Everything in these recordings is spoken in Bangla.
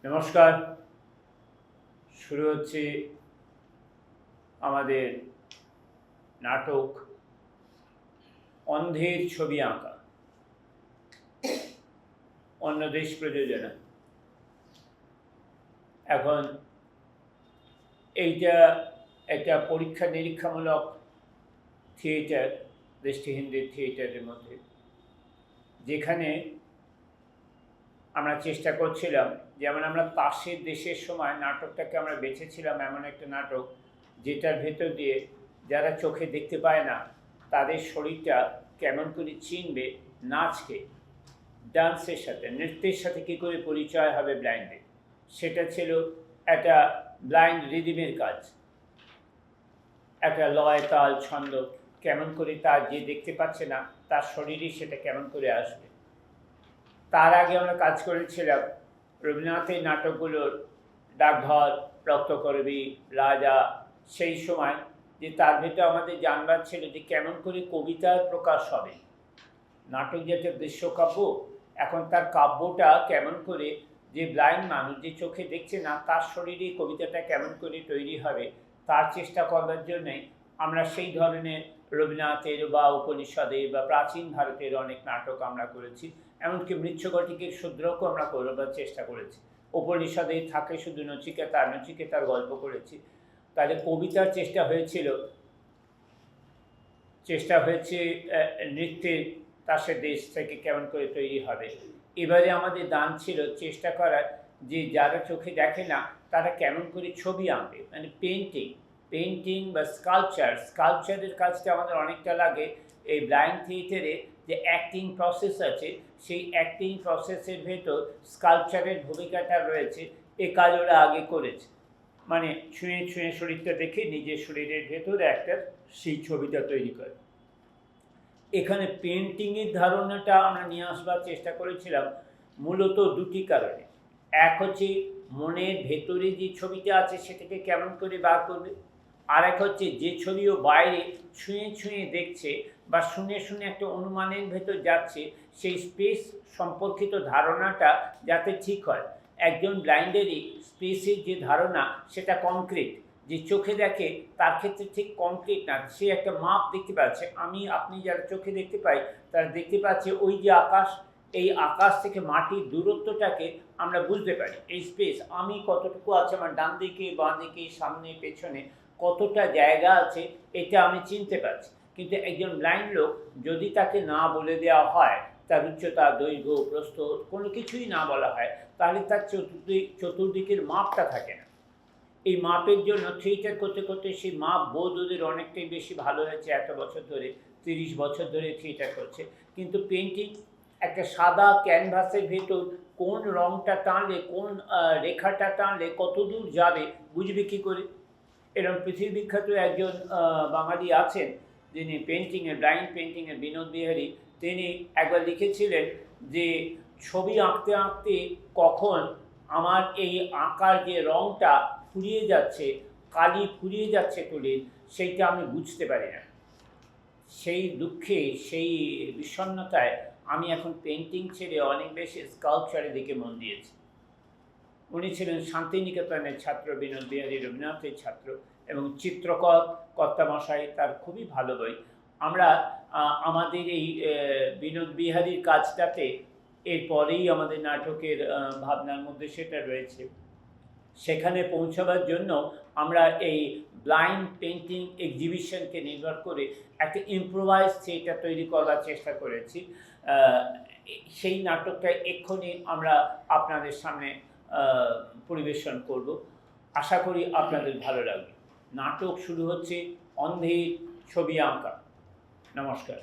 নমস্কার। শুরু হচ্ছে আমাদের নাটক অন্ধের ছবি আঁকা, অন্যদেশ প্রযোজনা। এখন এইটা একটা পরীক্ষা নিরীক্ষামূলক থিয়েটার, দৃষ্টিহীনদের থিয়েটারের মধ্যে, যেখানে আমরা চেষ্টা করছিলাম, যেমন আমরা তাসের দেশের সময় নাটকটাকে আমরা বেছেছিলাম এমন একটা নাটক যেটার ভেতর দিয়ে যারা চোখে দেখতে পায় না তাদের শরীরটা কেমন করে চিনবে নাচকে, ডান্সের সাথে, নৃত্যের সাথে কী করে পরিচয় হবে ব্লাইন্ডের। সেটা ছিল একটা ব্লাইন্ড রিদিমের কাজ, একটা লয় তাল ছন্দ কেমন করে তার যে দেখতে পাচ্ছে না তার শরীরই সেটা কেমন করে আসবে। তার আগে আমরা কাজ করেছিলাম রবীন্দ্রনাথের নাটকগুলোর, ডাকঘর, রক্তকরবী, রাজা, সেই সময় যে তার ভেতরে আমাদের জানবার ছিল যে কেমন করে কবিতার প্রকাশ হবে। নাটক যেটা দৃশ্যকাব্য, এখন তার কাব্যটা কেমন করে যে ব্লাইন্ড মানুষ যে চোখে দেখছে না তার শরীরে কবিতাটা কেমন করে তৈরি হবে তার চেষ্টা করবার জন্যে আমরা সেই ধরনের রবীন্দ্রনাথের বা উপনিষদের বা প্রাচীন ভারতের অনেক নাটক আমরা করেছি। এমনকি মৃচ্ছকটিকের শূদ্রকেও আমরা করবার চেষ্টা করেছি। উপনিষদে থাকে শুধু নচিকেতার গল্প করেছি। তাহলে কবিতার চেষ্টা হয়েছে নৃত্যের, তাসের দেশ থেকে কেমন করে তৈরি হবে। এবারে আমাদের দান ছিল চেষ্টা করার যে যারা চোখে দেখে না তারা কেমন করে ছবি আঁকবে, মানে পেন্টিং বা স্কাল্পচারের কাজটা আমাদের অনেকটা লাগে। এই ব্লাইন্ড থিয়েটারে যে অ্যাক্টিং প্রসেস আছে সেই অ্যাক্টিং প্রসেসের ভেতর স্কাল্পচারের ভূমিকাটা রয়েছে। এ কাজ ওরা আগে করেছে, মানে ছুঁয়ে ছুঁয়ে শরীরটা দেখে নিজের শরীরের ভেতরে একটা সেই ছবিটা তৈরি করে। এখানে পেন্টিংয়ের ধারণাটা আমরা নিয়ে আসবার চেষ্টা করেছিলাম মূলত দুটি কারণে। এক হচ্ছে মনের ভেতরে যে ছবিটা আছে সেটাকে কেমন করে বার করবে, আর এক হচ্ছে যে ছবিও বাইরে ছুঁয়ে ছুঁয়ে দেখছে বা শুনে শুনে একটা অনুমানের ভেতর যাচ্ছে সেই স্পেস সম্পর্কিত ধারণাটা যাতে ঠিক হয়। একজন ব্লাইন্ডেরই স্পেসের যে ধারণা সেটা কংক্রিট, যে চোখে দেখে তার ক্ষেত্রে ঠিক কংক্রিট না, সে একটা মাপ দেখতে পাচ্ছে। আপনি যারা চোখে দেখতে পাই তারা দেখতে পাচ্ছে ওই যে আকাশ, এই আকাশ থেকে মাটির দূরত্বটাকে আমরা বুঝতে পারি। এই স্পেস আমি কতটুকু আছে, আমার ডান দিকে বাঁ দিকে সামনে পেছনে কতটা জায়গা আছে এটা আমি চিনতে পারছি। কিন্তু একজন ব্লাইন্ড লোক যদি তাকে না বলে দেওয়া হয়, তার উচ্চতা, দৈর্ঘ্য, প্রস্থ কোনো কিছুই না বলা হয়, তাহলে তার চতুর্দিকের মাপটা থাকে না। এই মাপের জন্য থিয়েটার করতে করতে সেই মাপ বোধ ওদের অনেকটাই বেশি ভালো হয়েছে। এত বছর ধরে, 30 বছর ধরে থিয়েটার করছে। কিন্তু পেন্টিং একটা সাদা ক্যানভাসের ভেতর কোন রঙটা টানলে, কোন রেখাটা টানলে কত দূর যাবে বুঝবে কী করে। এরকম পৃথিবী বিখ্যাত একজন বাঙালি আছেন যিনি ব্লাইন্ড পেন্টিংয়ের, বিনোদ বিহারী। তিনি একবার লিখেছিলেন যে ছবি আঁকতে আঁকতে কখন আমার এই আঁকার যে রঙটা ফুরিয়ে যাচ্ছে, কালি ফুরিয়ে যাচ্ছে তুলির, সেইটা আমি বুঝতে পারি না। সেই দুঃখে, সেই বিষণ্ণতায় আমি এখন পেন্টিং ছেড়ে অনেক বেশি স্কাল্পচারের দিকে মন দিয়েছি। উনি ছিলেন শান্তিনিকেতনের ছাত্র, বিনোদ বিহারী রবীন্দ্রনাথের ছাত্র, এবং চিত্রকর কর্তামশাই তার খুবই ভালো বই। আমরা আমাদের এই বিনোদ বিহারীর কাজটাতে এরপরেই আমাদের নাটকের ভাবনার মধ্যে সেটা রয়েছে। সেখানে পৌঁছাবার জন্য আমরা এই ব্লাইন্ড পেন্টিং এক্সিবিশনকে নির্ভর করে একটা ইম্প্রোভাইজ থিয়েটার তৈরি করবার চেষ্টা করেছি। সেই নাটকটা এক্ষুনি আমরা আপনাদের সামনে পরিবেশন করব। আশা করি আপনাদের ভালো লাগবে। নাটক শুরু হচ্ছে অন্ধের ছবি আঁকা। নমস্কার।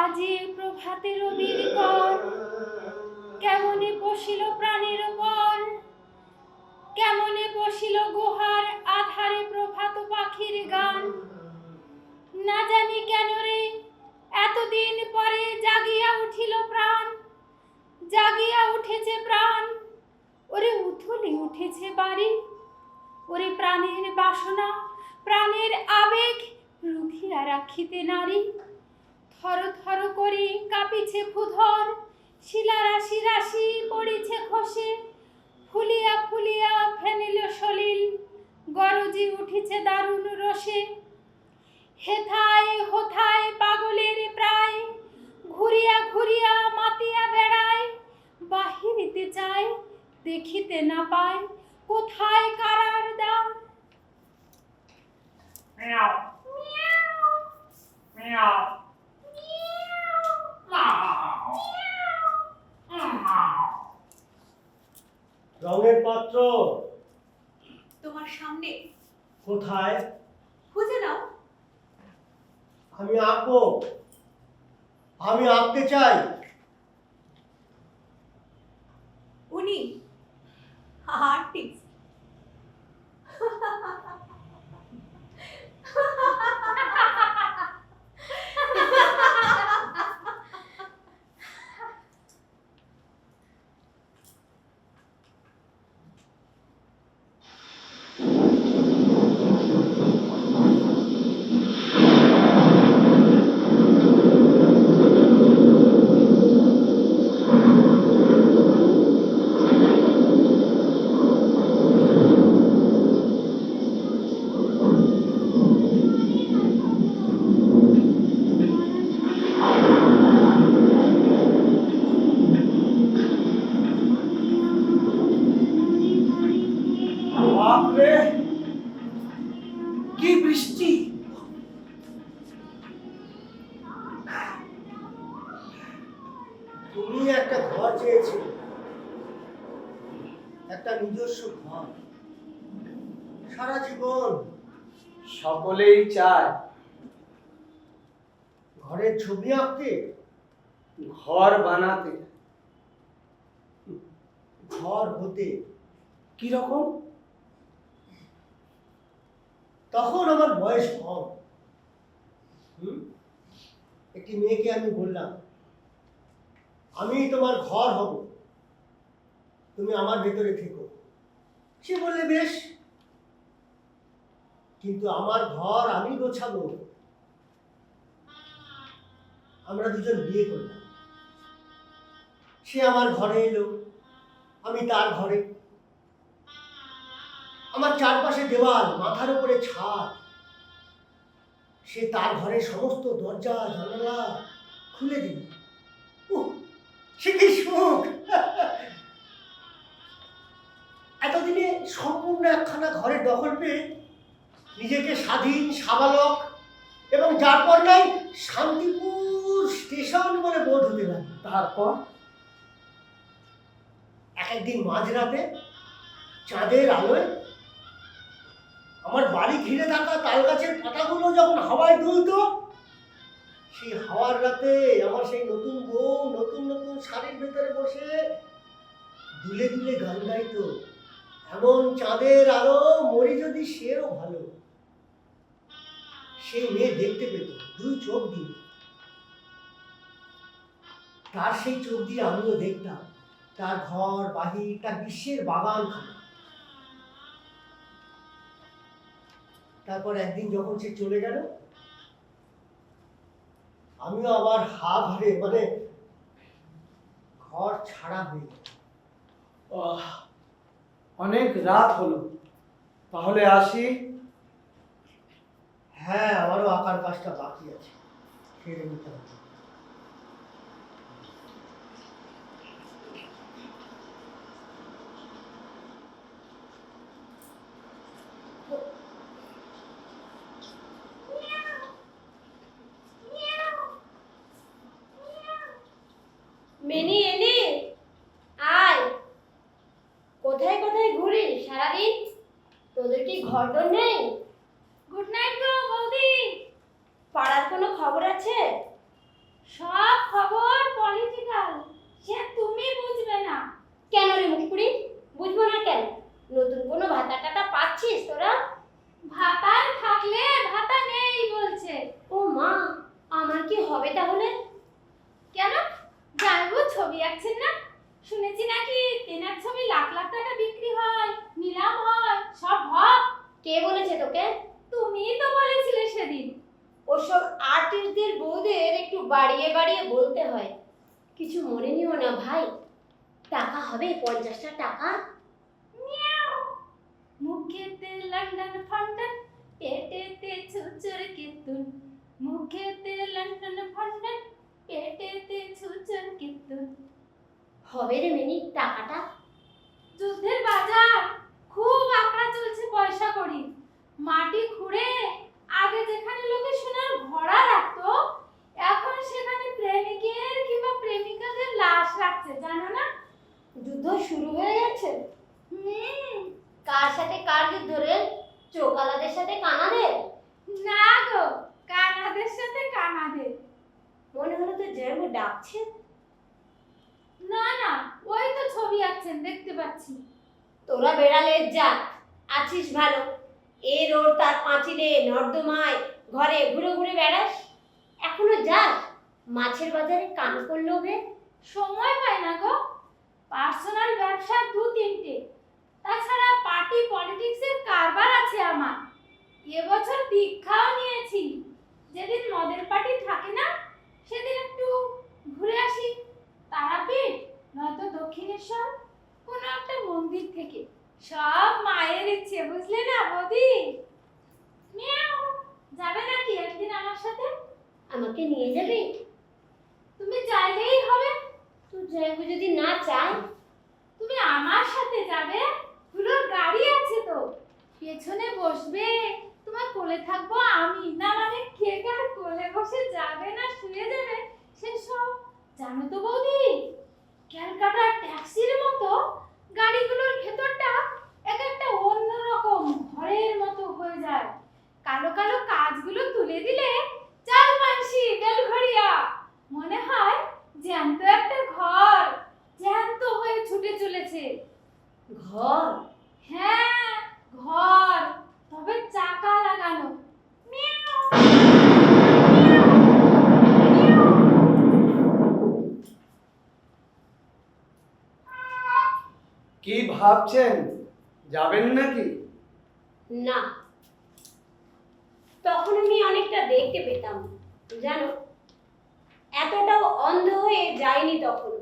আজি প্রভাতে রবির কর, কেমনে বসিল প্রাণের উপর, কেমনে বসিল গুহার আধারে প্রভাত পাখির গান। না জানি কেন রে এতদিন পরে জাগিয়া উঠিল প্রাণ, জাগিয়া উঠেছে প্রাণ। ওরে উথলি উঠেছে বাড়ি, ওরে প্রাণের বাসনা প্রাণের আবেগ রুখিয়া রাখিতে নারী। থর থর করে কাঁপিছে ভূধর, শিলা রাশি রাশি পড়িছে খসে, ফুলিয়া ফুলিয়া ফেনিল সলিল, গরজি উঠিছে দারুণ রসে। হেথায় হোথায় পাগলের প্রায়, ঘুরিয়া ঘুরিয়া মাতিয়া বেড়ায়। বাহিরিতে চায় দেখিতে না পায়, কোথায় কারার দ্বার। মিয়াও মিয়াও রঙের পাত্র তোমার সামনে। কোথায়? খুঁজে নাও। আমি আঁকবো, আমি আঁকতে চাই। উনি আর্টিস্ট। বাপরে, কি বৃষ্টি! তুমি একটা ঘর চেয়েছিলে, একটা নিজস্ব ঘর। সারা জীবন সকলেই চায় ঘরের ছবি আঁকতে, ঘর বানাতে। ঘর হতে। কিরকম? তখন আমার বয়স কম। একটি মেয়েকে আমি বললাম, আমি তোমার ঘর হব, তুমি আমার ভেতরে থেকো। সে বললে বেশ, কিন্তু আমার ঘর আমি গোছাবো। আমরা দুজন বিয়ে করলাম। সে আমার ঘরে এলো, আমি তার ঘরে। আমার চারপাশে দেওয়াল, মাথার উপরে ছাদ। সে তার ঘরের সমস্ত দরজা জানালা খুলে দিল। সে কি সুখ! এতদিনে সম্পূর্ণ একখানা ঘরের দখল পেয়ে নিজেকে স্বাধীন, সাবালক এবং যার পর নাই শান্তিপুর স্টেশন বলে বোধ হতে লাগলো। তারপর একদিন মাঝরাতে চাঁদের আলোয় আমার বাড়ি ঘিরে থাকা তাল গাছের পাতাগুলো যখন হাওয়ায় দুলতো, সেই হাওয়ার রাতে আমার সেই নতুন বউ নতুন নতুন শাড়ির ভেতরে বসে দুলে দুলে গান গাইতো। এমন চাঁদের আলো মরি যদি সেও ভালো। সেই মেয়ে দেখতে পেত দুই চোখ দিয়ে। তার সেই চোখ দিয়ে আমিও দেখতাম তার ঘর বাহির, তার বিশ্বের বাগান খানা। তারপর একদিন যখন সে চলে গেল, আমিও আবার হা ঘরে মানে ঘর ছাড়া হয়ে গেল। অনেক রাত হলো, তাহলে আসি। হ্যাঁ, আমারও আঁকার কাজটা বাকি আছে, সেরে নিতে হবে। মেনি এনে আয়। কোথায় কোথায় ঘুরিস সারাদিন? তোদের কি ঘর দর নেই? গুড নাইট গো বৌদি। পাড়ার কোনো বাড়িয়ে বাড়িয়ে বলতে হয়। কিছু মনে নিও না ভাই, টাকা হবে 50টা টাকা। মিয়াও। মুখেতে লন্ডন ফন্ডন, পেটেতে ছুচুর কিতুন। মুখেতে লন্ডন ফন্ডন, পেটেতে ছুচুর কিতুন। হবে রে মিনি টাকাটা। যুদ্ধের বাজার, খুব আঁকড়া চলছে পয়সা করি। মাটি খুঁড়ে আগে যেখানে লোকে সোনার ঘড়া রাখতো, এখন সেখানে প্রেমিকের কিংবা প্রেমিকাদের লাশ রাখছে, জানো না? যুদ্ধ শুরু হয়ে গেছে। হুম। কার সাথে কার যুদ্ধ রে? চোকালাদের সাথে কানাদের? না গো, কানাদের সাথে কানাদের। মনে হলো তো জ্যামু ডাকছে। না না, ওই তো ছবি আঁকছেন, দেখতে পাচ্ছি। তোরা বেড়ালের জাত, আছিস ভালো। এ রোড তার পাঁচিলে নর্দমায় ঘরে ঘুরে ঘুরে বেড়াস। এখনো যাস মাছের বাজারে কান করলো বে? সময় পাই না গো, পার্সোনাল ব্যবসা 2-3টে। তাছাড়া পার্টি পলিটিক্সের কারবার আছে আমার। এবছর দীক্ষাও নিয়েছি। যেদিন মদের পার্টি থাকে না, সেদিন একটু ঘুরে আসি তারাপীঠ নয়তো দক্ষিণেশ্বর, কোনো একটা মন্দির থেকে। সব মায়ের ইচ্ছে, বুঝলে না বৌদি? মিয়াও। যাবে নাকি একদিন আমার সাথে? আমাকে নিয়ে যাবি? তুমি চাইলেই হবে। তুই জ্যামু যদি না চায়? তুমি আমার সাথে যাবে, পুরো গাড়ি আছে তো, পেছনে বসবে, তোমার কোলে থাকবো আমি। না মানে কে কার কোলে বসে যাবে না শুয়ে যাবে সেসব জানো তো বৌদি? ক্যালকাটা ট্যাক্সির মতো গাড়িগুলোর ভেতরটা এক একটা অন্যরকম ঘরের মতো হয়ে যায়। কালো কালো কাজগুলো তুলে দিলে চাল মানসি বেলঘড়িয়া মনে হয় জ্যান্ত একটা ঘর জ্যান্ত হয়ে ছুটে চলেছে। ঘর? হ্যাঁ, ঘর, তবে চাকা লাগানো। মিয়াও। কি ভাবছেন, যাবেন নাকি? না, তখন আমি অনেকটা দেখতে পেতাম জানো, এতটাও অন্ধ হয়ে যায়নি তখন।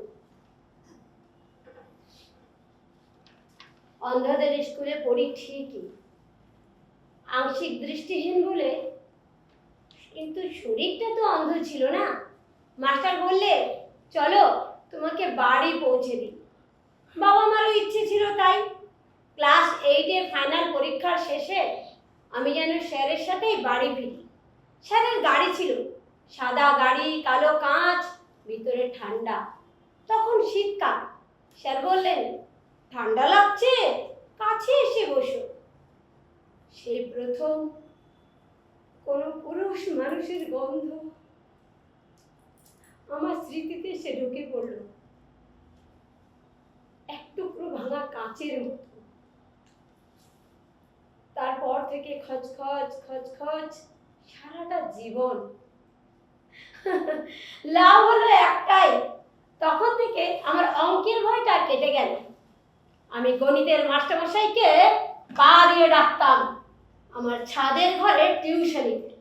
অন্ধদের স্কুলে পড়ি ঠিকই, আংশিক দৃষ্টিহীন বলে, কিন্তু শরীরটা তো অন্ধ ছিল না। মাস্টার বললে চলো তোমাকে বাড়ি পৌঁছে দিই। বাবা মারও ইচ্ছে ছিল তাই। ক্লাস 8-এর ফাইনাল পরীক্ষার শেষে আমি যেন স্যারের সাথেই বাড়ি ফিরি। স্যারের গাড়ি ছিল, সাদা গাড়ি, কালো কাঁচ, ভিতরে ঠান্ডা। তখন শীতকাল। স্যার বললেন, ঠান্ডা লাগছে, কাছে এসে বসো। সেই প্রথম কোনো পুরুষ মানুষের গন্ধ আমার স্মৃতিতে এসে ঢুকে পড়ল, এক টুকরো ভাঙা কাঁচের মতো। তারপর থেকে খচখচ খচখচ সারাটা জীবন। লাভ হলো একটাই, তখন থেকে আমার অঙ্কের ভয়টা কেটে গেল। আমি গণিতের মাস্টারমশাইকে পা দিয়ে ডাকতাম আমার ছাদের ঘরে টিউশনিতে।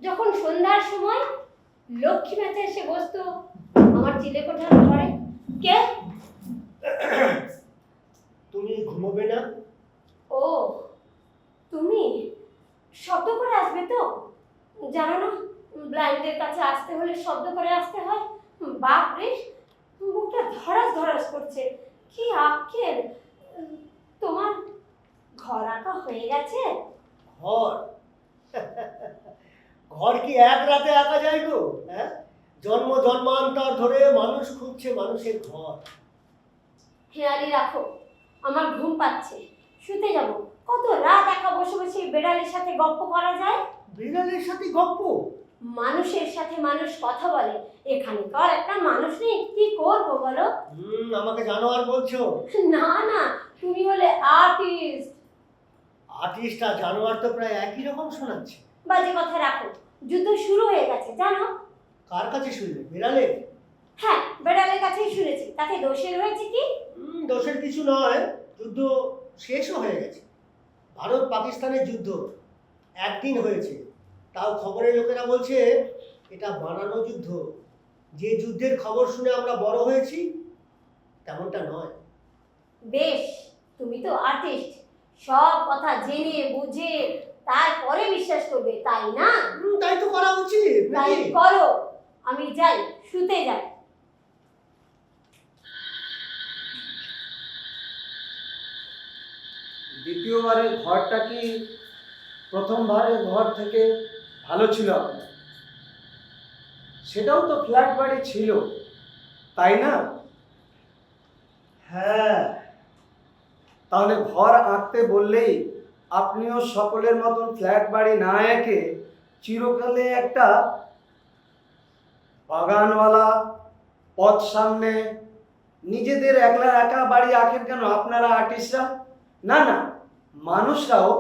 যখন সন্ধ্যার সময় লক্ষ্মী মেচে এসে বসতো আমার চিলেকোঠার ঘরে। কে? তুমি ঘুমোবে না? ও তুমি, শব্দ করে আসবে তো? জানো না ব্লাইন্ডের কাছে আসতে হলে শব্দ করে আসতে হয়। বাপ রে, বুকটা ধরাস ধরাস করছে। কি আক্কেল! তোমার ঘর আঁকা হয়ে গেছে? ঘর? ঘর কি এক রাতে আঁকা যায় গো? হ্যাঁ, জন্ম জন্মান্তর ধরে মানুষ খুঁজছে মানুষের ঘর। হেয়ালি রাখো, আমার ঘুম পাচ্ছে, শুতে যাব। কত রাত একা বসে বসে বেড়ালের সাথে গল্প করা যায়। বিড়ালের সাথে গপ্প? মানুষের সাথে মানুষ কথা বলে, এখানে তো আর একটা মানুষ নেই, কি করবো বলো? আমাকে জানোয়ার বলছো? না না, তুমি হলে আর্টিস্ট। আর্টিস্ট আর জানোয়ার তো প্রায় একই রকম শোনাচ্ছে। বাজে কথা রাখো, যুদ্ধ শুরু হয়ে গেছে জানো? কার কাছে শুনলে? বিড়ালে? হ্যাঁ, বেড়ালের কাছেই শুনেছি, তাতে দোষের হয়েছে কি? দোষের কিছু নয়, যুদ্ধ শেষও হয়ে গেছে। ভারত পাকিস্তানের যুদ্ধ একদিন হয়েছে, তাও খবরের লোকেরা বলছে এটা বানানো যুদ্ধ। যে যুদ্ধের খবর শুনে আমরা বড় হয়েছি তেমনটা নয়। বেশ, তুমি তো আর্টিস্ট, সব কথা জেনে বুঝে তারপরে বিশ্বাস করবে, তাই না? তাই তো করা উচিত তাই নাকি? করো। আমি যাই, শুতে যাই। দ্বিতীয়বারের ঘরটা কি প্রথমবারের ঘর থেকে ভালো ছিল আপনার? সেটাও তো ফ্ল্যাট বাড়ি ছিল, তাই না? হ্যাঁ, তাহলে ঘর আঁকতে বললেই আপনিও সকলের মতন ফ্ল্যাট বাড়ি না এঁকে চিরকালে একটা বাগানওয়ালা, পথ সামনে, নিজেদের একলা একা বাড়ি আঁকেন কেন আপনারা আর্টিস্টরা? না না, মানুষরাও।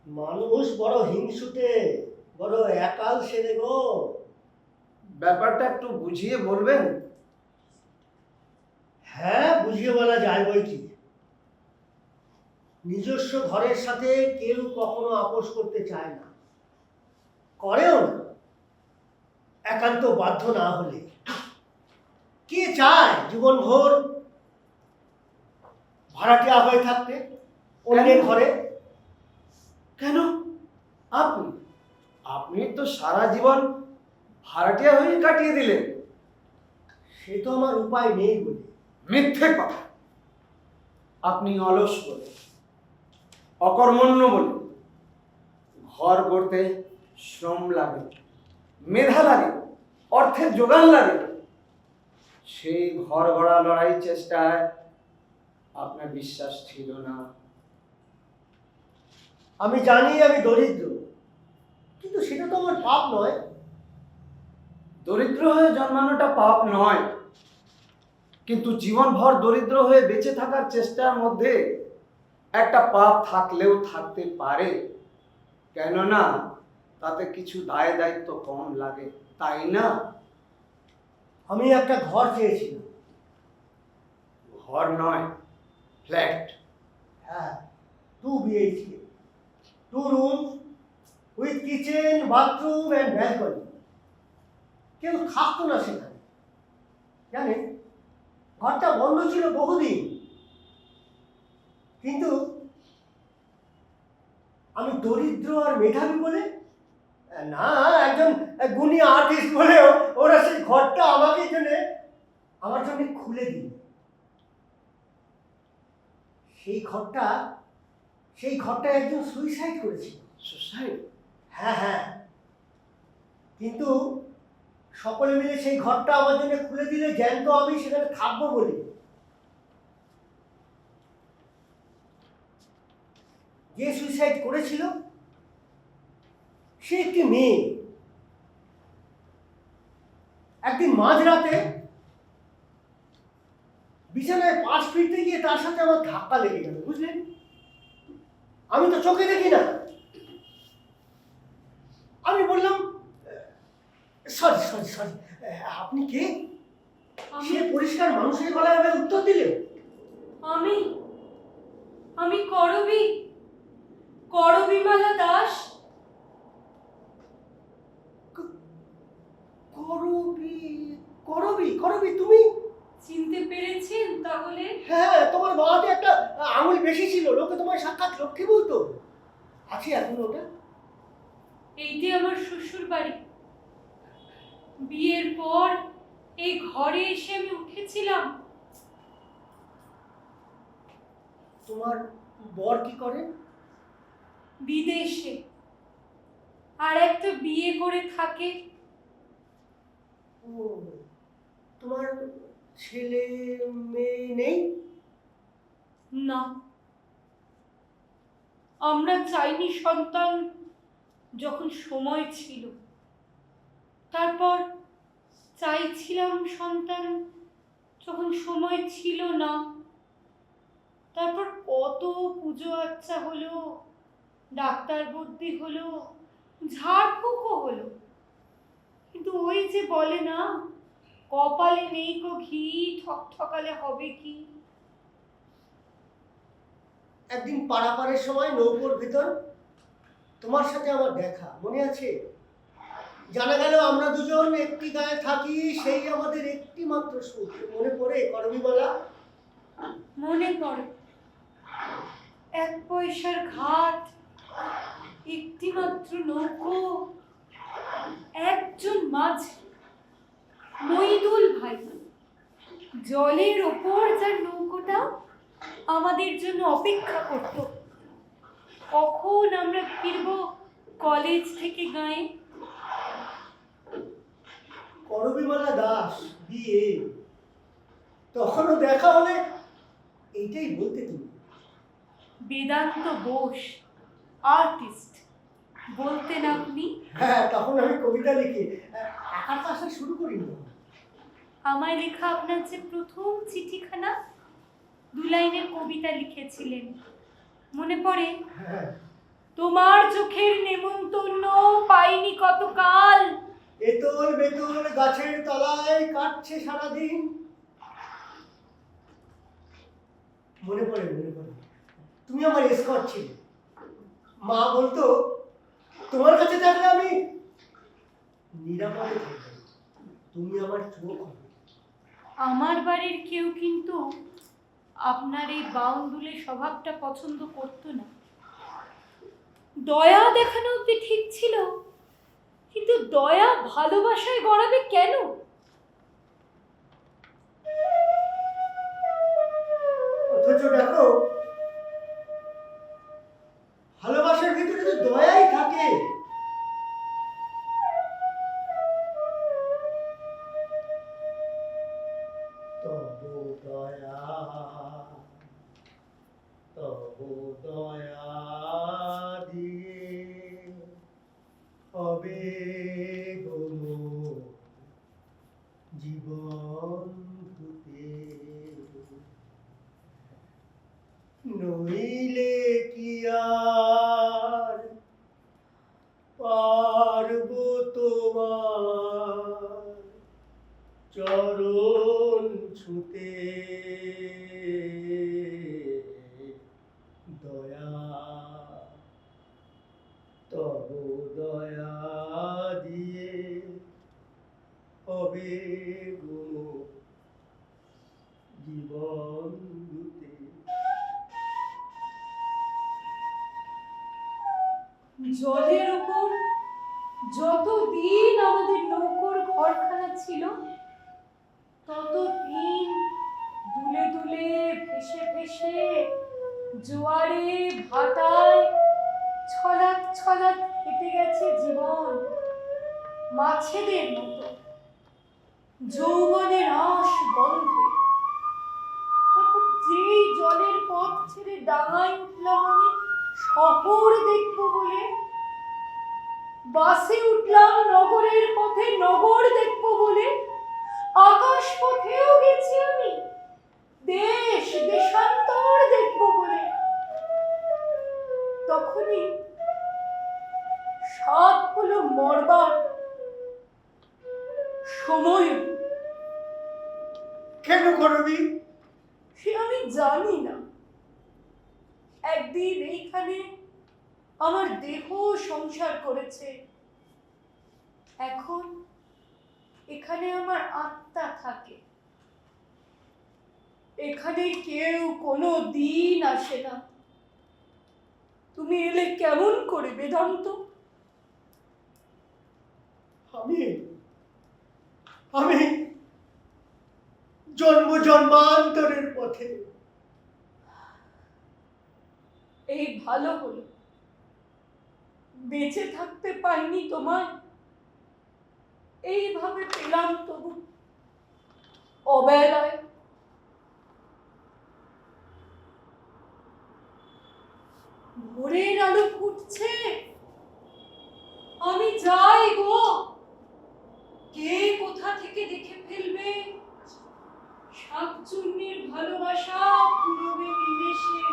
মানুষ বড় হিংসুটে, বড় একাল সেরে গো। ব্যাপারটা একটু বুঝিয়ে বলবেন? হ্যাঁ, বুঝিয়ে বলা যায় বই কি। নিজস্ব ঘরের সাথে কেউ কখনো আপোষ করতে চায় না, করেও না, একান্ত বাধ্য না হলে। কে চায় জীবনভর ভাড়াটিয়া হয়ে থাকতে অন্যের ঘরে? কেন? আপনি আপনি তো সারা জীবন ভাড়াটিয়া হয়ে কাটিয়ে দিলেন। সে তো আমার উপায় নেই বলে। মিথ্যে কথা। আপনি অলস বলে, অকর্মণ্য বলে। ঘর গড়তে শ্রম লাগে, মেধা লাগে, অর্থের যোগান লাগে। সেই ঘর গড়া লড়াই চেষ্টায় আপনার বিশ্বাস ছিল না। আমি জানি আমি দরিদ্র, কিন্তু সেটা তো আমার পাপ নয়। দরিদ্র হয়ে জন্মানোটা পাপ নয়, কিন্তু জীবনভর দরিদ্র হয়ে বেঁচে থাকার চেষ্টার মধ্যে একটা পাপ থাকলেও থাকতে পারে। কেননা তাতে কিছু দায় দায়িত্ব কম লাগে, তাই না? আমি একটা ঘর চেয়েছিলাম। ঘর নয়, ফ্ল্যাট। হ্যাঁ, 2 BHK, 2 rooms with kitchen, bathroom and balcony। কেউ থাকতো না সেখানে, জানেন? ঘরটা বন্ধ ছিল বহুদিন, কিন্তু আমি দরিদ্র আর মেধাবী বলে না, একজন গুণী আর্টিস্ট বলেও ওরা সেই ঘরটা আমার জন্য খুলে দিল। সেই ঘরটা একজন সুইসাইড করেছিল। সুসাইড? হ্যাঁ হ্যাঁ, কিন্তু সকলে মিলে সেই ঘরটা আমার জন্য খুলে দিলে জ্যান্ত আমি সেখানে থাকবো বলে। যে সুইসাইড করেছিল সে একটি মেয়ে। একদিন মাঝরাতে বিছানায় পাশ ফিরতে গিয়ে তার সাথে আমার ধাক্কা লেগে গেল, বুঝলেন? আমি তো চোখে দেখি না। আমি বললাম, সরি সরি সরি, আপনি কে? সে পরিষ্কার মানুষের গলায় আমায় উত্তর দিলেন, আমি করবীমালা দাস। করবি তুমি? চিনতে পেরেছেন তাহলে? হ্যাঁ, তোমার বাবাতে একটা আঙুল বেশি ছিল, লোকে তোমায় সাক্ষাৎ লক্ষ্মী বলতো। আছে এখন ওটা? এইটি আমার শ্বশুর বাড়ি। বিয়ের পর এই ঘরে এসে আমি উঠেছিলাম। তোমার বর কি করে? বিদেশে, আর একটা বিয়ে করে থাকে। ও, তোমার ছেলে মেয়ে নেই? না, আমরা চাইনি সন্তান যখন সময় ছিল। তারপর চাইছিলাম সন্তান যখন সময় ছিল না। তারপর কত পুজো আচ্ছা হলো, ডাক্তার বুদ্ধি হলো, ঝাড়ফুঁকও হলো, কিন্তু ওই যে বলে না, কপালে নেই কো ঘি, ঠকঠকালে হবে কি। একদিন পারাপারের সময় নৌকোর ভিতর তোমার সাথে আমার দেখা, মনে আছে? জানা গেল আমরা দুজন একটি গায়ে থাকি, সেই আমাদের একটি মাত্র সুখ। মনে পড়ে করবিমালা? মনে পড়ে, 1 পয়সার ঘাট, একটি মাত্র নৌকো, একজন মাঝি, মইদুল ভাই, জলের ওপর যার নৌকোটা আমাদের জন্য অপেক্ষা করত। কখন আমরা ফিরব কলেজ থেকে গায়ে। করবিমালা দাস, বিয়ে। তখনও দেখা হলে এইটাই বলতে তুমি। বেদান্ত বোস, আর্টিস্ট বলতেন আপনি। হ্যাঁ, তখন আমি কবিতা লিখি, একার কাছে শুরু করিনি। আমায় লেখা আপনার যে প্রথম চিঠিখানা, 2 লাইনের কবিতা লিখেছিলেন, মনে পড়ে? হ্যাঁ, তোমার চোখের নেমন্তন্ন পাইনি কতকাল, এতল বেতল গাছের তলায় কাটছে সারাদিন। মনে পড়ে, মনে পড়ে, তুমি আমার এসকর্ট ছিলে। মা বলতো তোমার কাছে থাকলে আমি নিরাপদে থাকবো, তুমি আমার চোখ হবে। আমার বাড়ির কেউ কিন্তু আপনার এই বাউন্ডুলে স্বভাবটা পছন্দ করতো না। দয়া দেখানো অব্দি ঠিক ছিল, কিন্তু দয়া ভালোবাসায় গড়াবে কেন? অথচ দেখো, ভালোবাসার ভিতরে তো দয়াই থাকে। তবু দয়া, তবু দয়া দিয়ে হবে গো জীবন হতে, নইলে কি আর পারব তোমার চরণ ছুতে। দয়া, তবু দয়া দিয়ে হবে গো জীবন হতে। জলের উপর যতদিন আমাদের নৌকোর ঘরখানা ছিল, ততদিন দুলে দুলে ভেসে ভেসে জোয়ারে ভাটায় ছলাৎ ছলাৎ হেঁটে গেছে জীবন, মাছেদের মতো যৌবনের আঁশ গন্ধে। তারপর যেই জলের পথ ছেড়ে ডাঙায় উঠলাম আমি শহর দেখবো বলে, বাসে উঠলাম নগরের পথে নগর দেখবো বলে, আকাশ পথেও গেছি আমি দেশ দেশান্তর দেখবো বলে, তখনই সাত হলো মরবার সময়। কেন করবি? সে আমি জানি না। একদিন এইখানে আমার দেহ সংসার করেছে, এখন এখানে আমার আত্মা থাকে। এখানে কেউ কোনো দিন আসে না। তুমি এলে কেমন করে বেদান্ত? আমি আমি জন্ম জন্মান্তরের পথে। এই ভালো হলো, বেঁচে থাকতে পাইনি তোমায়, এইভাবে পেলাম তবু অবেলায়। ভোরের আলো ফুটছে, আমি যাই গো, কে কোথা থেকে দেখে ফেলবে, শাকচুন্নির ভালোবাসা পুরবে নিমেষে।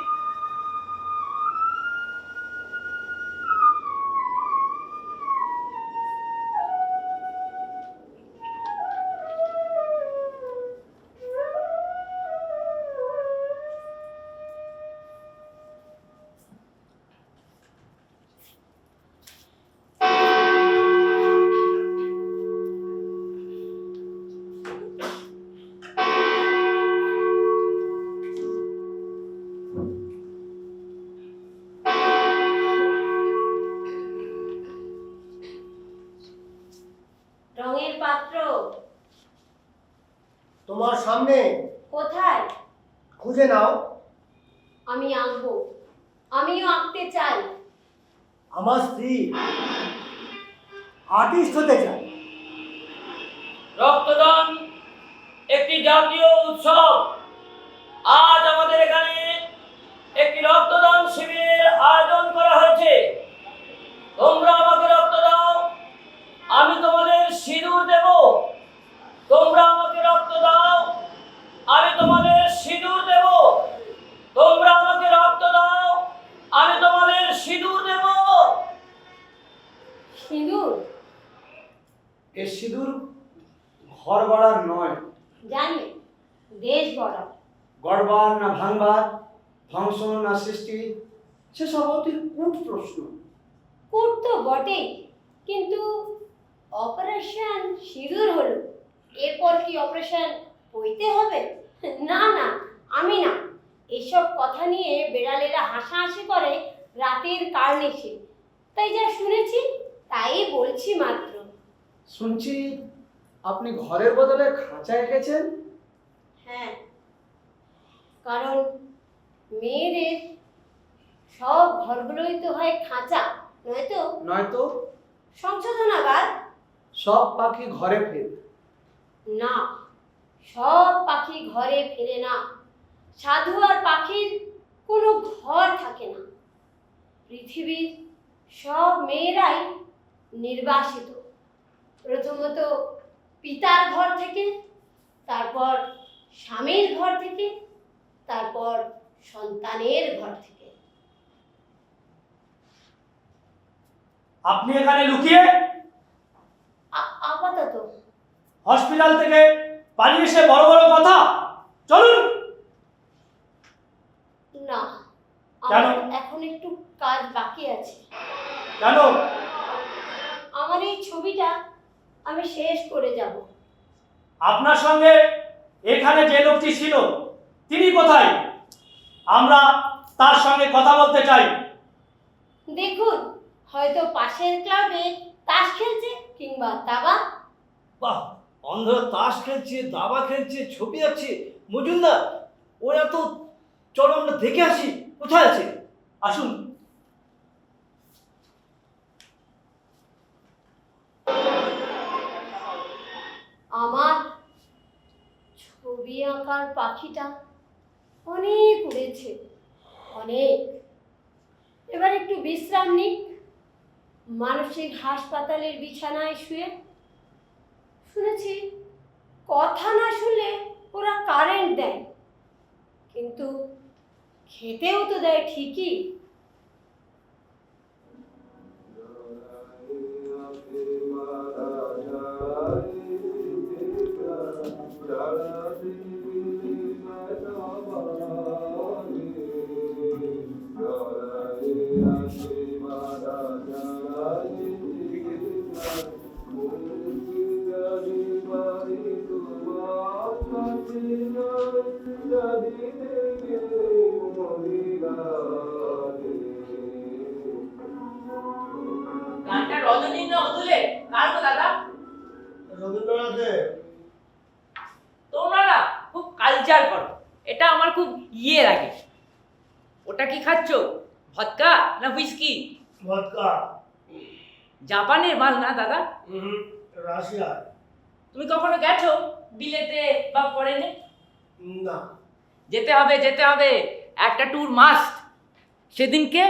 রঙের পাত্র তোমার সামনে, কোথায়? খুঁজে নাও। আমি আঁকবো, আমিও আঁকতে চাই। আমার স্ত্রী আর্টিস্ট হতে চায়। রক্তদান একটি জাতীয় উৎসব। আজ আমাদের এখানে একটি রক্তদান শিবিরের আয়োজন করা হয়েছে। তোমরা আমাকে রক্ত দাও, আমি তোমাদের সিঁদুর দেব। তোমরা আমাকে রক্ত দাও, আমি তোমাদের সিঁদুর দেব। তোমরা আমাকে রক্ত দাও, আমি তোমাদের সিঁদুর দেব। সিঁদুর? এ সিঁদুর ঘর গড়ার নয়, জানি, দেশ বড়। গড়বার না ভাঙবার, ধ্বংস না সৃষ্টি, সেসব অতি কূট প্রশ্ন। কূট তো বটেই, কিন্তু অপারেশন সিঁদুর হলো, এরপর কি অপারেশন হইতে হবে? না না, আমি না। এসব কথা নিয়ে বেড়ালেরা হাসাহাসি করে রাতের কার্নিশে, তাই যা শুনেছি তাই বলছি মাত্র। শুনছি আপনি ঘরের বদলে খাঁচা এঁকেছেন। হ্যাঁ, কারণ মেয়েদের সব ঘরগুলোই তো হয় খাঁচা, নয়তো নয়তো সংশোধনাগার। সব পাখি ঘরে ফেরে। না, সব পাখি ঘরে ফেরে না। সাধু আর পাখির কোনো ঘর থাকে না। পৃথিবীর সব মেয়েরাই নির্বাসিত, প্রথমত পিতার ঘর থেকে, তারপর স্বামীর ঘর থেকে, তারপর সন্তানের ঘর থেকে। আপনি এখানে লুকিয়ে আপাতত হসপিটাল থেকে পালিয়ে এসে বড় বড় কথা। চলুন। না, কেন? আমার এখন একটু কাজ বাকি আছে। কেন? আমার এই ছবিটা আমি শেষ করে যাব। আপনার সঙ্গে এখানে যে লোকটি ছিল তিনি কোথায়? আমরা তার সঙ্গে কথা বলতে চাই। দেখুন, হয়তো পাশের ক্লাবে তাস খেলছে কিংবা দাবা। বাহ, অন্ধরা তাস খেলছে, দাবা খেলছে, ছবি আঁকছে। মজুমদার, ওরা তো, চলো আমরা দেখে আসি কোথায় আছে। আসুন। আমার ছবি আঁকার পাখিটা অনেক উড়েছে, অনেক। এবার একটু বিশ্রাম নিক মানসিক হাসপাতালের বিছানায় শুয়ে। শুনেছি কথা না শুনলে ওরা কারেন্ট দেয়, কিন্তু খেতেও তো দেয় ঠিকই। গানটা রজনী না অতুলে কার গো দাদা? রবীন্দ্রনাথের। তোমরা না খুব কালচার করো, এটা আমার খুব ইয়ে লাগে। ওটা কি খাচ্ছ, ভদকা না হুইস্কি? ভদকা। জাপানের মাল না দাদা? রাশিয়ার। তুমি কখনো গেছো বিলেতে বা ফরেনে? না। যেতে হবে, যেতে হবে, একটা ট্যুর মাস্ট। সেদিনকে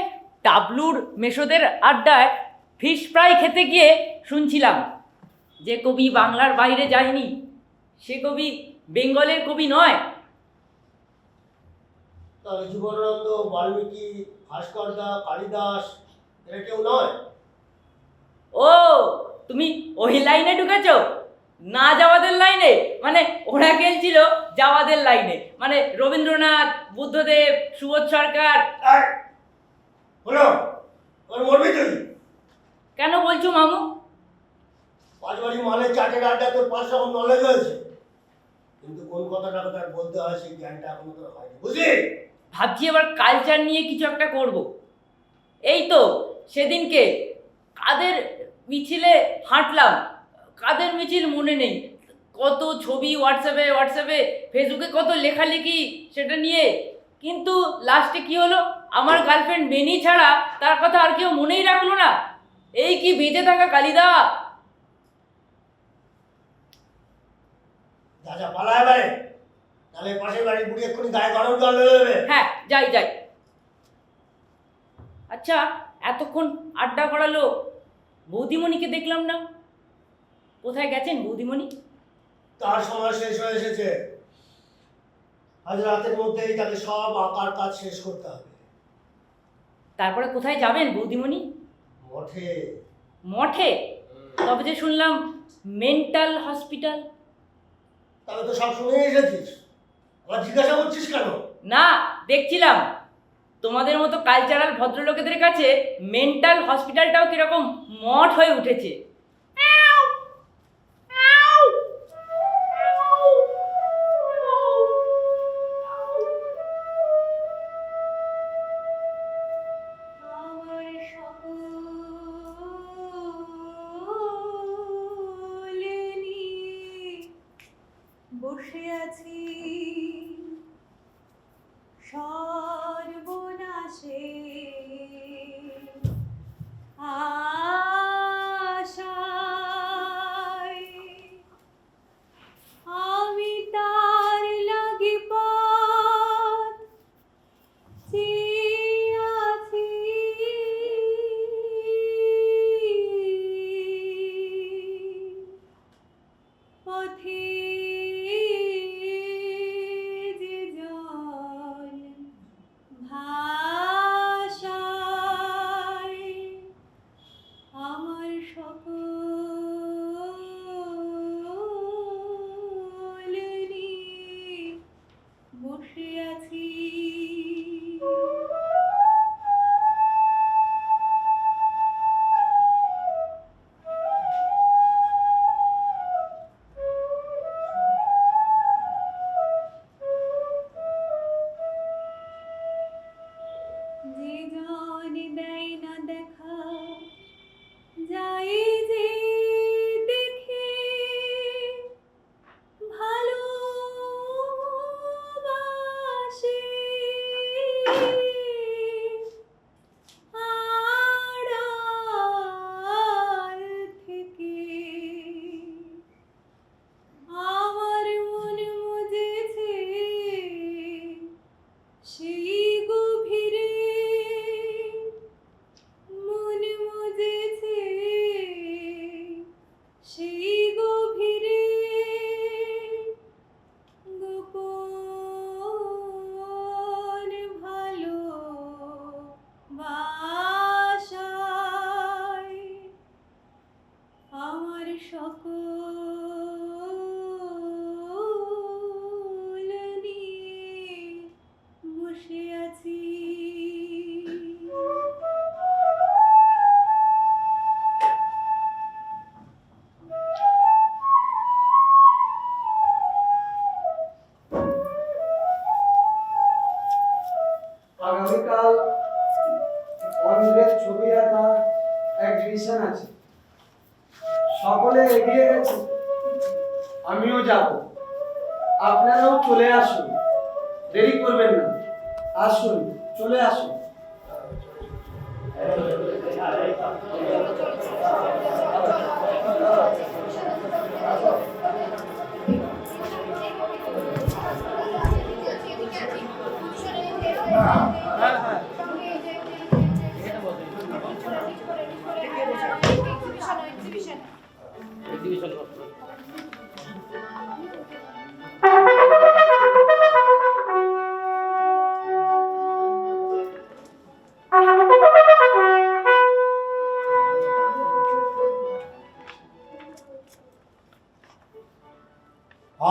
টাবলুর মেসোদের আড্ডায় ফিশ ফ্রাই খেতে গিয়ে শুনছিলাম যে কবি বাংলার বাইরে যায়নি সে কবি বেঙ্গলের কবি নয়। তাহলে জীবনানন্দ, বাল্মীকি, ভাস্করদা, কালিদাস এরা কেউ নয়? ও, তুমি ওই লাইনে ঢুকেছো, না যাওয়াদের লাইনে? মানে ওরা খেলছিল যাওয়াদের লাইনে, মানে রবীন্দ্রনাথ, বুদ্ধদেব, সুবোধ সরকার। হলো, ওর মরবি তুই। কেন বলছো মামু? পাঁচবাড়ি মালের চাটের আড্ডা তোর 5 রকম নলেজ হয়েছে, কিন্তু কোন কথাটা তার বলতে হয় সেই জ্ঞানটা এখনো তোর হয়নি, বুঝলি? ভাবছি এবার কালচার নিয়ে কিছু একটা করব। এই তো সেদিনকে কাদের মিছিলে হাঁটলাম, কাদের মিছিল মনে নেই, কত ছবি হোয়াটসঅ্যাপে ফেসবুকে কত লেখালেখি সেটা নিয়ে, কিন্তু লাস্টে কি হলো, আমার গার্লফ্রেন্ড বেনি ছাড়া তার কথা আর কেউ মনেই রাখলো না। এই কি বেঁচে থাকা কালিদা। যা পালা এবারে, তাহলে পাশের বাড়ির বুড়ি এক্ষুনি গায়ে গরম জল হয়ে যাবে। হ্যাঁ যাই। আচ্ছা, এতক্ষণ আড্ডা করালো, বৌদিমণিকে দেখলাম না, কোথায় গেছেন বৌদিমণি? তার সময় শেষ হয়ে এসেছে। আজ রাতের মধ্যেই তাকে সব আঁকার কাজ শেষ করতে হবে। তারপরে কোথায় যাবেন বৌদিমণি? মঠে। মঠে? তবে যে শুনলাম মেন্টাল হসপিটাল। তবে তো সব শুনে এসেছিস, আবার জিজ্ঞাসা করছিস কেন? না, দেখছিলাম তোমাদের মতো কালচারাল ভদ্রলোকেদের কাছে মেন্টাল হসপিটালটাও কিরকম মঠ হয়ে উঠেছে। বসে আছি সর্বনাশে আশায়, আমি তার লাগি পথ চেয়ে আছি। পথে যে জল ভাষায়, আমার সকল নিয়ে বসে আছি। যে জন দেয় না দেখা, যাই যে দেখে ভালোবাসে, আড়াল থেকে আমার মন মুজেছে সেই গভীরে, মন মুজেছে সেই গভীরে, গোপন ভালোবাসায়, আমার সকল নিয়ে বসে আছি। আগামীকাল অন্ধ্রের ছবি আঁকা এক্সিবিশন আছে, সকলে এগিয়ে গেছে, আমিও যাব, আপনারাও চলে আসুন, দেরি করবেন না, আসুন, চলে আসুন।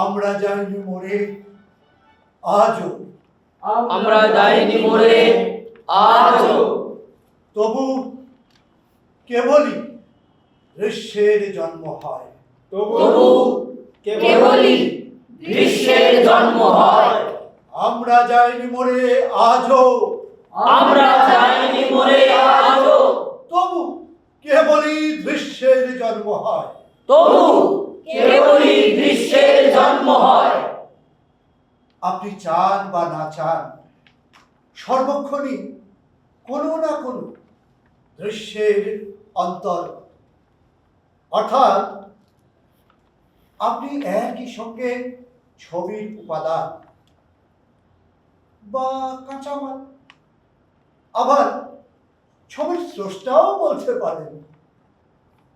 আমরা যাইনি মরে আজও, আমরা যাইনি মরে আজও, তবু কেবলই দৃশ্যের জন্ম হয়। তবু কেবলই দৃশ্যের জন্ম হয়। আমরা যাইনি মরে আজও, আমরা যাইনি মরে আজও, তবু কেবলই দৃশ্যের জন্ম হয়। তবু কেবলই দৃশ্যের জন্ম হয়। আপনি চান বা না চান, সর্বক্ষণই কোনো না কোনো দৃশ্যের অন্তর, অর্থাৎ আপনি একই সঙ্গে ছবির উপাদান বা কাঁচামাল, আবার ছবির স্রষ্টাও বলতে পারেন।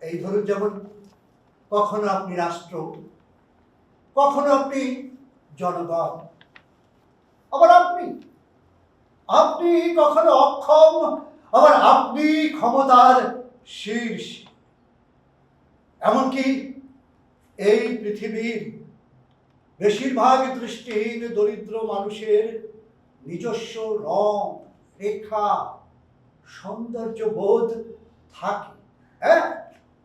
এই ধরুন, যেমন কখনো আপনি রাষ্ট্র, কখনো আপনি জনগণ, আবার আপনি কখনো অক্ষম, আবার আপনি ক্ষমতার শীর্ষ। এমনকি এই পৃথিবীর বেশিরভাগ দৃষ্টিহীন দরিদ্র মানুষের নিজস্ব রং, রেখা, সৌন্দর্য বোধ থাকে। হ্যাঁ,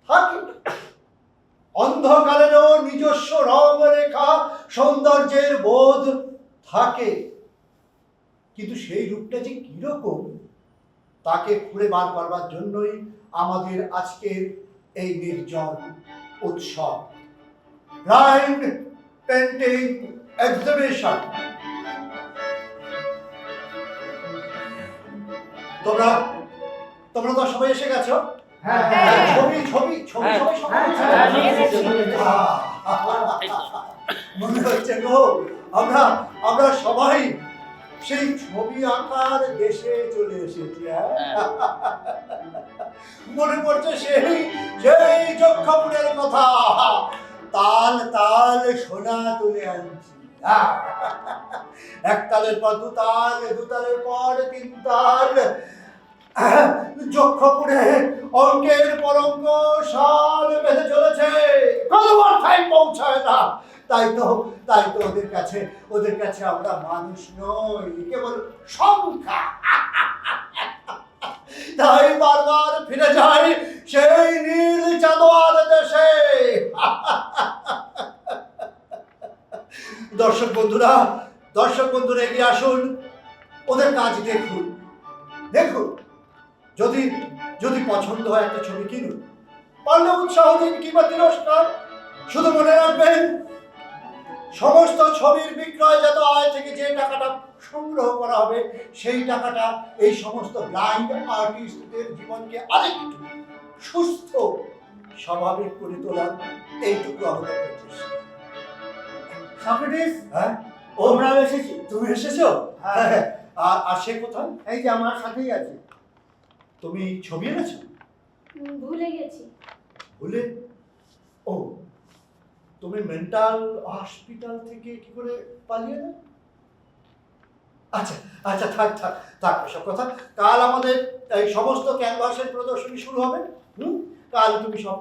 থাকে। অন্ধকারেরও নিজস্ব রং, রেখা, সৌন্দর্যের বোধ থাকে, কিন্তু সেই রূপটা যে কিরকম তাকে খুঁড়ে বার করবার জন্যই আমাদের আজকের এই নির্জন উৎসব, ব্লাইন্ড পেন্টিং এক্সিবিশন। তোমরা তো সবাই এসে গেছো? হ্যাঁ, ছবি ছবি ছবি হ্যাঁ, সবাই সবাই মনে হচ্ছে গো, আমরা সবাই সেই ছবি আঁকার দেশে চলে এসেছি। মনে পড়ছে সেই যক্ষপুরের কথা, তাল তাল সোনা তুলে আনছি। এক তালের পর দু তাল, দু তালের পর তিন তাল, যক্ষপুরে অঙ্কের পর অঙ্ক সাল বেঁধে চলেছে, কোনো মাথায় পৌঁছায় না। তাই তো ওদের কাছে আমরা মানুষ নই, কেবল সংখ্যা। তাই বারবার ফিরে যাই সেই নীল চাঁদোয়ার দেশে। দর্শক বন্ধুরা এগিয়ে আসুন, ওদের কাজ দেখুন। যদি পছন্দ হয় একটা ছবি কিনুন, পারলে উৎসাহ দিন কিংবা তিরস্কার। শুধু মনে রাখবেন, সমস্ত ছবির বিক্রয়জাত আয় থেকে যে টাকাটা সংগ্রহ করা হবে, সেই টাকাটা এই সমস্ত ব্লাইন্ড আর্টিস্টদের জীবনকে আরেকটু সুস্থ স্বাভাবিক করে তোলার এইটুকু আমাদের প্রচেষ্টা। সক্রেটিস, হ্যাঁ, আমরাও এসেছি। তুমি এসেছো? হ্যাঁ। আর সে কোথায়? এই যে আমার সাথেই আছে। তুমি ছবি এনেছো? ভুলে গেছি। ভুলে? ও, তুমি মেন্টাল হসপিটাল থেকে কি করে পালিয়ে না? আচ্ছা, থাক এসব কথা। কাল আমাদের এই সমস্ত ক্যানভাসের প্রদর্শনী শুরু হবে। কাল তুমি সব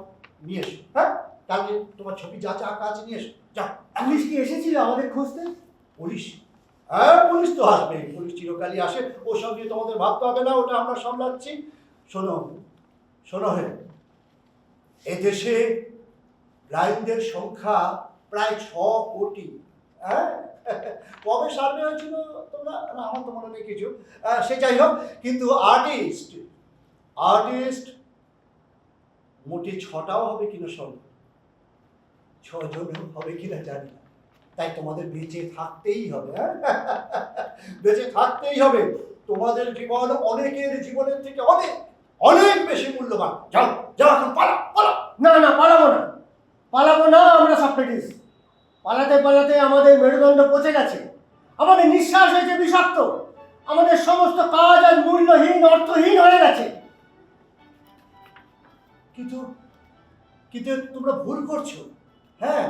নিয়ে এসো। হ্যাঁ, কালকে তোমার ছবি যা আঁকা আছে নিয়ে এসো। যাও। পুলিশ কি এসেছিল আমাদের খুঁজতে? পুলিশ? হ্যাঁ, পুলিশ তো আসবে, পুলিশ চিরকালই আসে, ওসব নিয়ে তোমাদের ভাবতে হবে না, ওটা আমরা সামলাচ্ছি। শোনো হে, এদেশে ব্লাইন্ডদের সংখ্যা প্রায় 6 কোটি। হ্যাঁ, কবে সার্ভে হয়েছিল তোমরা? আমার তো মনে নেই কিছু। সে যাই হোক, কিন্তু আর্টিস্ট মোটে 6টাও হবে কিনা সম্ভব, 6 জন হবে কিনা জানি না। তাই তোমাদের বেঁচে থাকতেই হবে। হ্যাঁ, বেঁচে থাকতেই হবে। তোমাদের জীবন অনেকের জীবনের থেকে অনেক বেশি মূল্যবান। যাও এখন পালাও। না, পালাবো না আমরা সক্রেটিস। পালাতে আমাদের মেরুদণ্ড পচে গেছে, আমাদের নিঃশ্বাস হয়েছে বিষাক্ত, আমাদের সমস্ত কাজ আর মূল্যহীন, অর্থহীন হয়ে গেছে। কিন্তু তোমরা ভুল করছো। হ্যাঁ,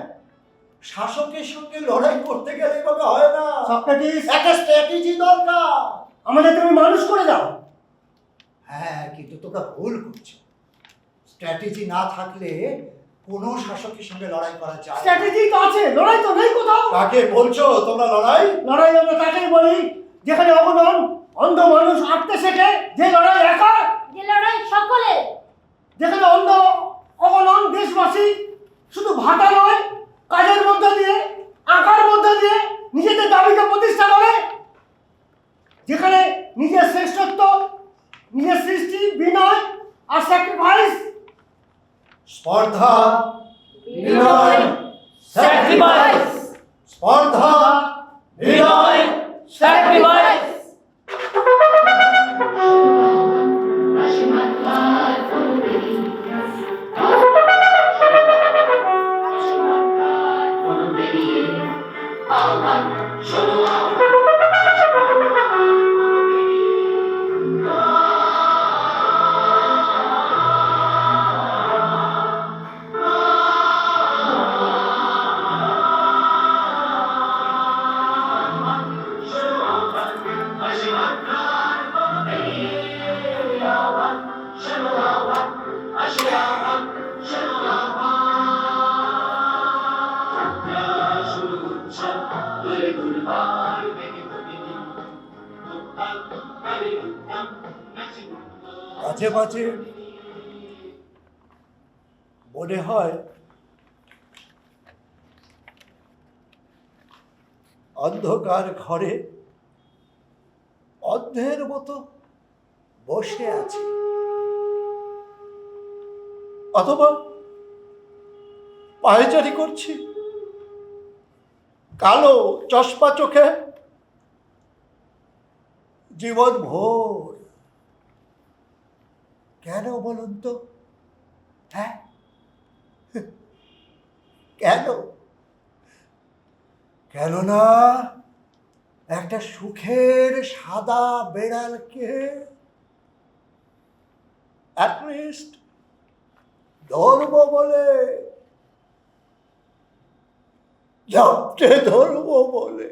শাসকের সঙ্গে লড়াই করতে গেলে এভাবে হয় না। সক্রেটিস, একটা স্ট্র্যাটেজি দরকার। আমাদের তুমি মানুষ করে দাও। হ্যাঁ, কিন্তু তোমরা ভুল করছো। স্ট্র্যাটেজি না থাকলে কোনো শাসকের সঙ্গে লড়াই করা যায় না। স্ট্র্যাটেজি তো আছে, লড়াই তো নেই কোথাও। কাকে বলছো তোমরা লড়াই? লড়াই আমরা তাকেই বলি যেখানে অন্ধ মানুষ আঁকতে শেখে, যে লড়াই একা, যে লড়াই সকলে, যেখানে অগণন দেশবাসী শুধু ভাটা নয়, কাজের মধ্য দিয়ে, আঁকার মধ্য দিয়ে নিজেদের দাবিকে প্রতিষ্ঠা করে, যেখানে নিজের শ্রেষ্ঠত্ব, নিজের সৃষ্টি, বিনয় আর স্যাক্রিফাইস, স্পর্ধা, বিনয়, স্যাক্রিফাইস, স্পর্ধা, বিনয়, স্যাক্রিফাইস। মাঝে মাঝে মনে হয় অন্ধকার ঘরে অন্ধের মতো বসে আছি, অথবা পায়চারি করছি কালো চশমা চোখে জীবন ভোর। কেন বলুন তো? হ্যাঁ, কেন? কেননা একটা সুখের সাদা বেড়ালকে অ্যাটলিস্ট ধরব বলে, জপ্তে ধরব বলে